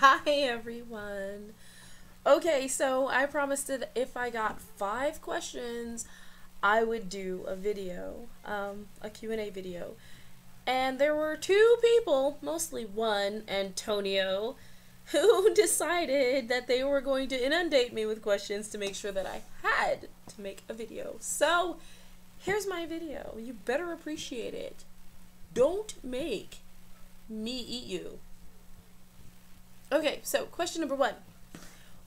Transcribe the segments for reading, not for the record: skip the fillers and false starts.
Hi everyone. Okay, so I promised that if I got 5 questions, I would do a video, a Q&A video. And there were 2 people, mostly one, Antonio, who decided that they were going to inundate me with questions to make sure that I had to make a video. So, here's my video. You better appreciate it. Don't make me eat you. Okay, so question number 1.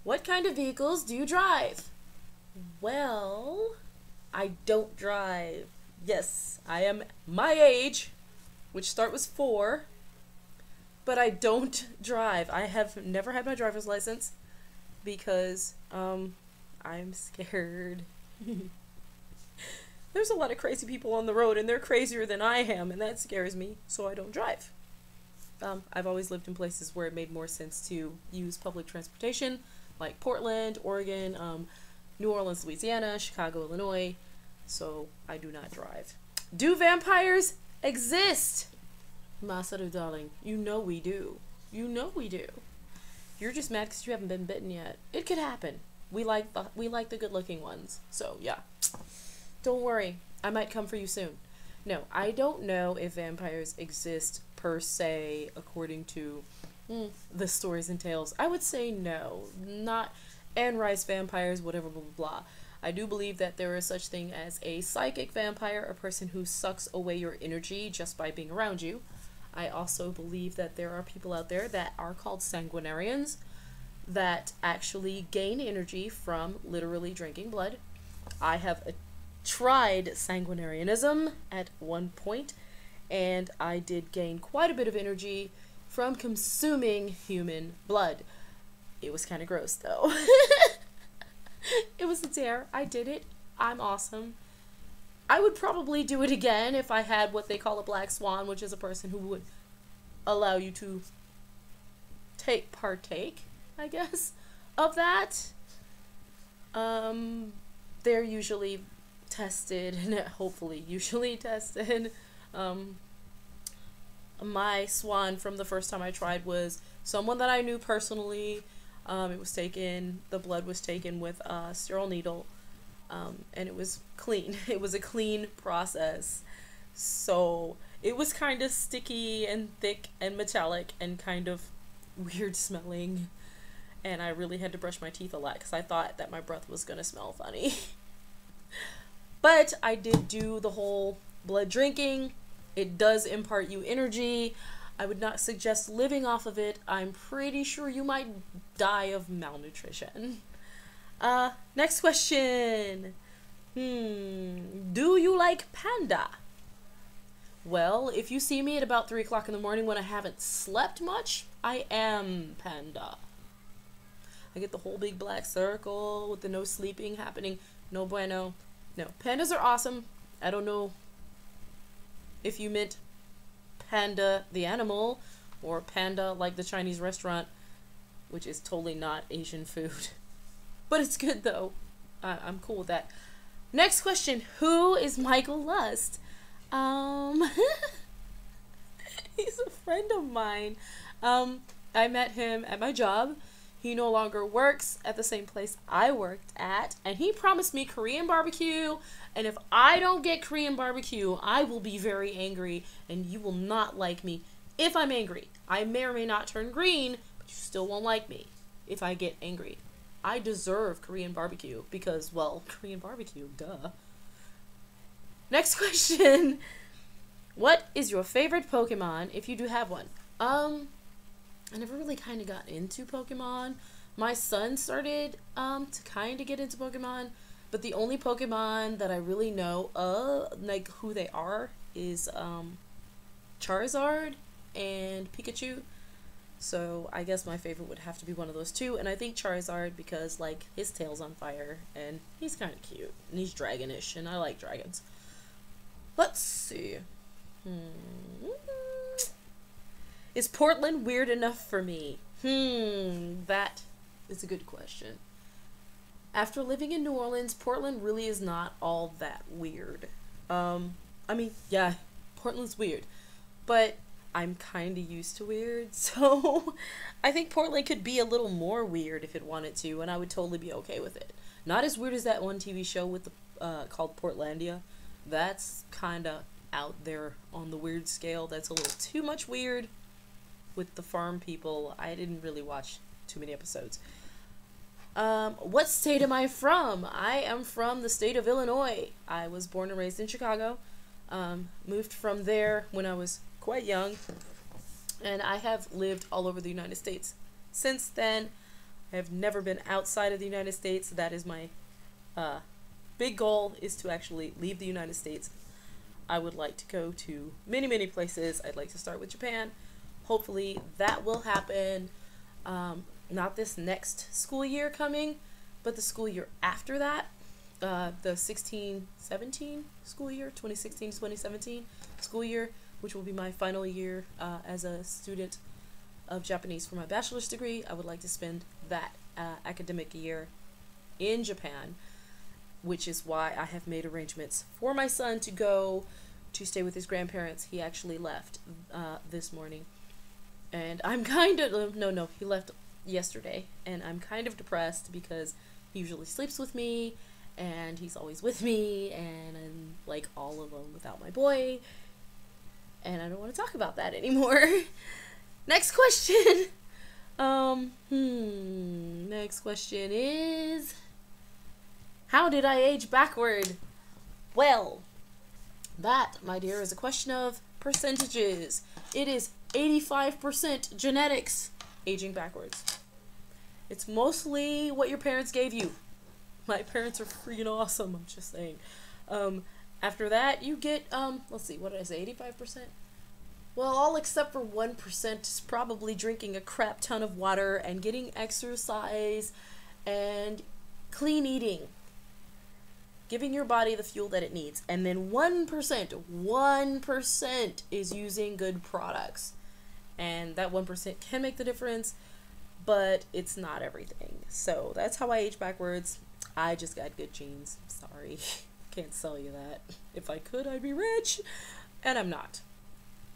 What kind of vehicles do you drive? Well, I don't drive. Yes, I am my age, which start was 4, but I don't drive. I have never had my driver's license because I'm scared. There's a lot of crazy people on the road and they're crazier than I am, and that scares me, so I don't drive. I've always lived in places where it made more sense to use public transportation, like Portland, Oregon, New Orleans, Louisiana, Chicago, Illinois, so I do not drive. Do vampires exist? Masaru, darling, you know we do. You know we do. You're just mad because you haven't been bitten yet. It could happen. We like the good-looking ones, so yeah. Don't worry, I might come for you soon. No, I don't know if vampires exist per se according to the stories and tales. I would say no, not Anne Rice vampires, whatever, blah, blah, blah. I do believe that there is such thing as a psychic vampire, a person who sucks away your energy just by being around you. I also believe that there are people out there that are called sanguinarians that actually gain energy from literally drinking blood. I have tried sanguinarianism at one point, and I did gain quite a bit of energy from consuming human blood. It was kind of gross, though. It was a dare. I did it. I'm awesome. I would probably do it again if I had what they call a black swan, which is a person who would allow you to partake, I guess, of that. They're usually tested, and hopefully usually tested. My swan from the first time I tried was someone that I knew personally. The blood was taken with a sterile needle, and it was clean. It was a clean process. So it was kind of sticky and thick and metallic and kind of weird smelling. And I really had to brush my teeth a lot because I thought that my breath was going to smell funny. But I did do the whole blood drinking. It does impart you energy. I would not suggest living off of it. I'm pretty sure you might die of malnutrition. Next question. Do you like panda? Well, if you see me at about 3 o'clock in the morning when I haven't slept much, I am panda. I get the whole big black circle with the no sleeping happening. No bueno. No, pandas are awesome. I don't know if you meant panda the animal or panda like the Chinese restaurant, which is totally not Asian food. But it's good though. I'm cool with that. Next question. Who is Michael Lust? He's a friend of mine. I met him at my job. He no longer works at the same place I worked at, and he promised me Korean barbecue, and if I don't get Korean barbecue, I will be very angry, and you will not like me if I'm angry. I may or may not turn green, but you still won't like me if I get angry. I deserve Korean barbecue because, well, Korean barbecue, duh. Next question. What is your favorite Pokemon, if you do have one? I never really kind of got into Pokemon. My son started to kind of get into Pokemon, but the only Pokemon that I really know like who they are is Charizard and Pikachu. So I guess my favorite would have to be one of those 2, and I think Charizard because like his tail's on fire and he's kind of cute and he's dragonish and I like dragons. Let's see. Is Portland weird enough for me? That is a good question. After living in New Orleans, Portland really is not all that weird. I mean, yeah, Portland's weird. But I'm kind of used to weird, so I think Portland could be a little more weird if it wanted to, and I would totally be okay with it. Not as weird as that one TV show with the called Portlandia. That's kind of out there on the weird scale. That's a little too much weird with the farm people. I didn't really watch too many episodes. What state am I from? I am from the state of Illinois. I was born and raised in Chicago. Moved from there when I was quite young, and I have lived all over the United States since then. I have never been outside of the United States. That is my big goal, is to actually leave the United States. I would like to go to many, many places. I'd like to start with Japan. Hopefully that will happen. Not this next school year coming, but the school year after that. The 16-17 school year, 2016-2017 school year, which will be my final year as a student of Japanese for my bachelor's degree. I would like to spend that academic year in Japan, which is why I have made arrangements for my son to go to stay with his grandparents. He actually left this morning, and I'm kind of, no, he left yesterday, and I'm kind of depressed because he usually sleeps with me, and he's always with me, and I'm like all alone without my boy, and I don't want to talk about that anymore. Next question. Next question is, how did I age backward? Well, that, my dear, is a question of percentages. It is 85% genetics, aging backwards. It's mostly what your parents gave you. My parents are freaking awesome, I'm just saying. After that, you get, let's see, what did I say, 85%? Well, all except for 1% is probably drinking a crap ton of water and getting exercise and clean eating. Giving your body the fuel that it needs. And then 1% is using good products. And that 1% can make the difference, but it's not everything. So that's how I age backwards. I just got good genes. Sorry. Can't sell you that. If I could, I'd be rich. And I'm not.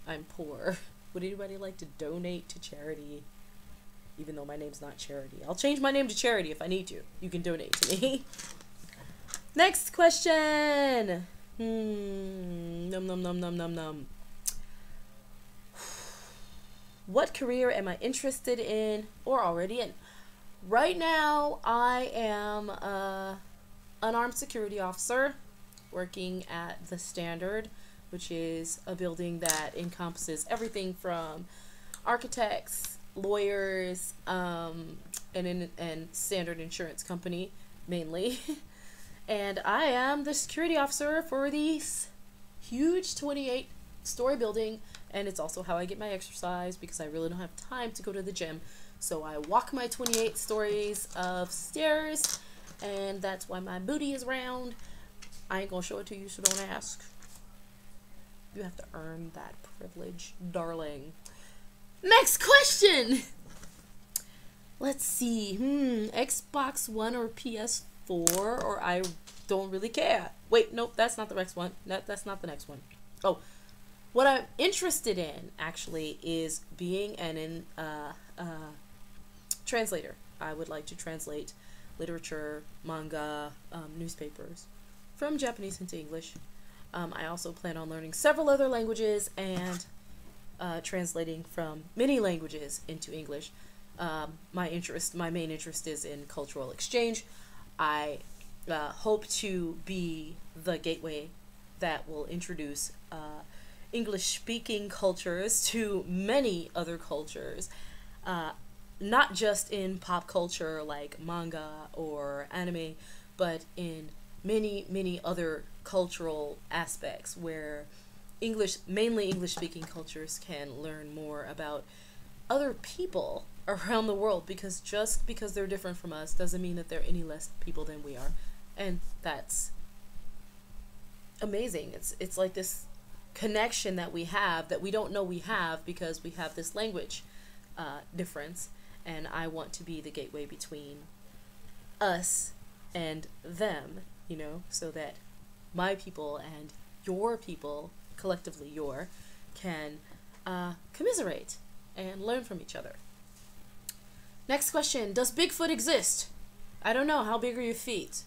I'm poor. Would anybody like to donate to charity? Even though my name's not Charity. I'll change my name to Charity if I need to. You can donate to me. Next question. Num. What career am I interested in or already in? Right now, I am an unarmed security officer working at the Standard, which is a building that encompasses everything from architects, lawyers, and Standard Insurance Company, mainly. And I am the security officer for this huge 28-story building, and it's also how I get my exercise because I really don't have time to go to the gym. So I walk my 28 stories of stairs, and that's why my booty is round. I ain't gonna show it to you, so don't ask. You have to earn that privilege, darling. Next question! Let's see. Xbox One or PS4, or I don't really care. Wait, nope, that's not the next one. That's not the next one. Oh, what I'm interested in, actually, is being an translator. I would like to translate literature, manga, newspapers from Japanese into English. I also plan on learning several other languages and translating from many languages into English. My main interest is in cultural exchange. I hope to be the gateway that will introduce English-speaking cultures to many other cultures, not just in pop culture like manga or anime, but in many other cultural aspects where mainly English-speaking cultures can learn more about other people around the world, because just because they're different from us doesn't mean that they're any less people than we are. And that's amazing. It's like this connection that we have that we don't know we have because we have this language difference, and I want to be the gateway between us and them, so that my people and your people, collectively can commiserate and learn from each other. Next question, does Bigfoot exist? I don't know, how big are your feet?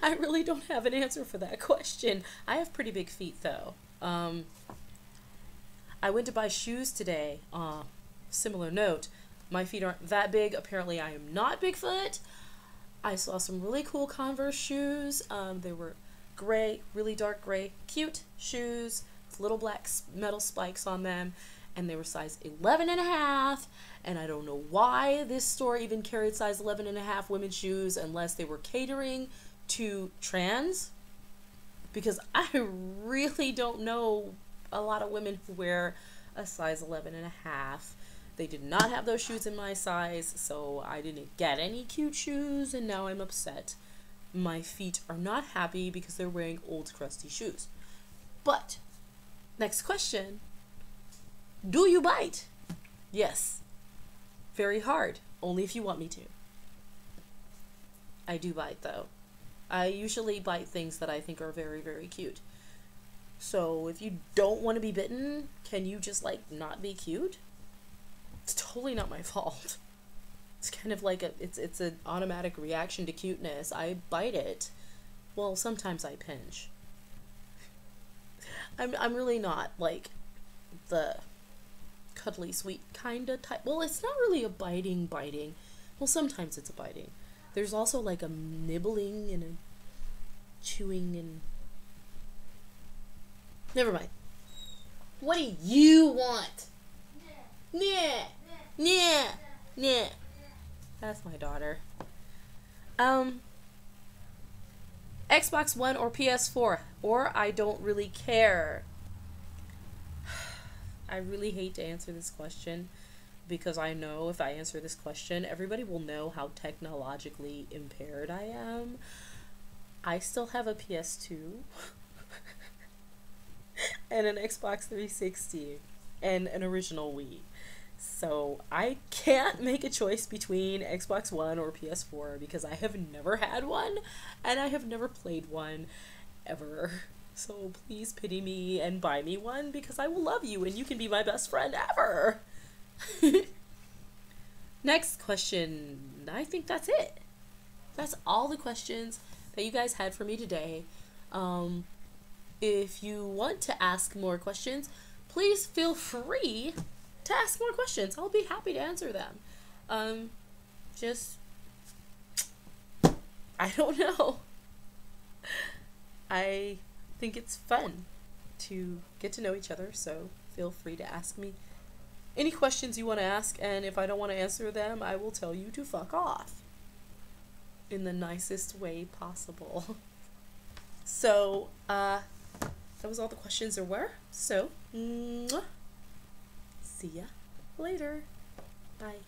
I really don't have an answer for that question. I have pretty big feet though. I went to buy shoes today. Similar note, my feet aren't that big. Apparently I am not Bigfoot. I saw some really cool Converse shoes. They were gray, really dark gray, cute shoes with little black metal spikes on them, and they were size 11 and a half, and I don't know why this store even carried size 11 and a half women's shoes unless they were catering to trans, because I really don't know a lot of women who wear a size 11 and a half. They did not have those shoes in my size, so I didn't get any cute shoes, and now I'm upset. My feet are not happy because they're wearing old crusty shoes. But, next question. Do you bite? Yes. Very hard. Only if you want me to. I do bite though. I usually bite things that I think are very, very cute. So if you don't want to be bitten, can you just like not be cute? It's totally not my fault. It's kind of like it's an automatic reaction to cuteness. I bite it. Well, sometimes I pinch. I'm really not like the cuddly sweet kind of type. Well, it's not really a biting. Well, sometimes it's a biting. There's also like a nibbling and a chewing and... Never mind. What do you want? Yeah. Yeah. Yeah. That's my daughter. Xbox One or PS4, or I don't really care. I really hate to answer this question because I know if I answer this question, everybody will know how technologically impaired I am. I still have a PS2 and an Xbox 360 and an original Wii. So I can't make a choice between Xbox One or PS4 because I have never had one and I have never played one ever. So please pity me and buy me one because I will love you and you can be my best friend ever. Next question. I think that's it. That's all the questions that you guys had for me today. If you want to ask more questions, please feel free to ask more questions. I'll be happy to answer them. I don't know. I think it's fun to get to know each other, so feel free to ask me any questions you want to ask, and if I don't want to answer them, I will tell you to fuck off in the nicest way possible. So, that was all the questions there were. So, mwah. See ya later. Bye.